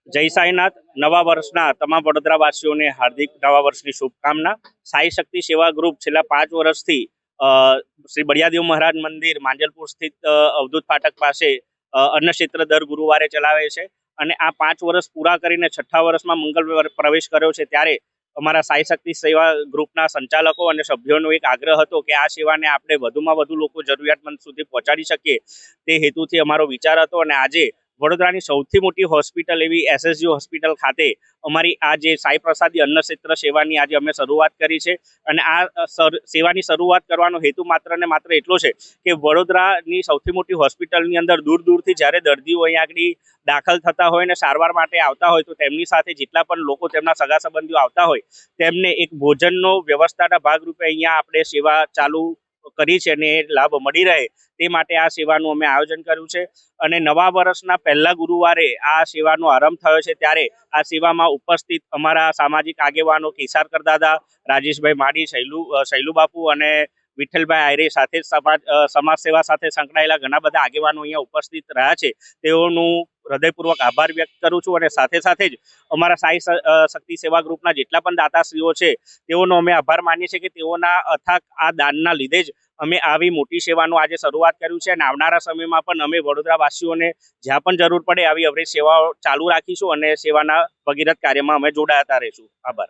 જય સાઈનાથ। નવા વર્ષના તમામ વડોદરાવાસીઓને હાર્દિક નવા વર્ષની શુભકામના। સાઈ શક્તિ સેવા ગ્રુપ છેલ્લા 5 વર્ષથી શ્રી બળિયાદેવ મહારાજ મંદિર માંજલપુર સ્થિત અવધૂત ફાટક પાસે અન્ન ક્ષેત્ર દર ગુરુવારે ચલાવે છે અને આ 5 વર્ષ પૂરા કરીને 6થા વર્ષમાં મંગળ પ્રવેશ કર્યો છે। ત્યારે અમારા સાઈ શક્તિ સેવા ગ્રુપના સંચાલકો અને સભ્યોનો એક આગ્રહ હતો કે આ સેવાને આપણે વધુમાં વધુ લોકો જરૂરિયાતમંદ સુધી પહોંચાડી શકીએ તે હેતુથી અમારો વિચાર હતો અને આજે વડોદરાની સૌથી મોટી હોસ્પિટલ એવી એસએસજી હોસ્પિટલ ખાતે અમારી આ જે સાઈ પ્રસાદી અન્ન ક્ષેત્ર સેવાની આજે અમે શરૂઆત કરી છે અને આ સેવાની શરૂઆત કરવાનો હેતુ માત્ર ને માત્ર એટલો છે કે વડોદરાની સૌથી મોટી હોસ્પિટલની અંદર દૂર દૂરથી જ્યારે દર્દીઓ અહીંયા આગળ દાખલ થતા હોય ને સારવાર માટે આવતા હોય તો તેમની સાથે જેટલા પણ લોકો તેમના સગા સંબંધીઓ આવતા હોય તેમને એક ભોજનનો વ્યવસ્થાના ભાગરૂપે અહીંયા આપણે સેવા ચાલુ કરી છે અને લાભ મળી રહે તે માટે આ સેવાનું અમે આયોજન કર્યું છે અને નવા વર્ષના પહેલા ગુરુવારે આ સેવાનો આરંભ થયો છે। ત્યારે આ સેવામાં ઉપસ્થિત અમારા સામાજિક આગેવાનો કેસારકર દાદા, રાજેશભાઈ માડી, શૈલુ બાપુ અને વિઠ્ઠલભાઈ આયરે સાથે સમાજ સેવા સાથે સંકળાયેલા ઘણા બધા આગેવાનો અહીંયા ઉપસ્થિત રહ્યા છે। તેઓનું હૃદયપૂર્વક આભાર વ્યક્ત કરું છું અને સાથે સાથે જ અમારા સાઈ શક્તિ સેવા ગ્રુપના જેટલા પણ દાતાશ્રીઓ છે તેઓનો અમે આભાર માનીએ છીએ કે તેઓના અથાગ આ દાનના લીધે જ અમે આવી મોટી સેવાનું આજે શરૂઆત કર્યું છે અને આવનારા સમયમાં પણ અમે વડોદરાવાસીઓને જ્યાં પણ જરૂર પડે આવી અવરેજ સેવાઓ ચાલુ રાખીશું અને સેવાના ભગીરથ કાર્યમાં અમે જોડાતા રહીશું। આભાર।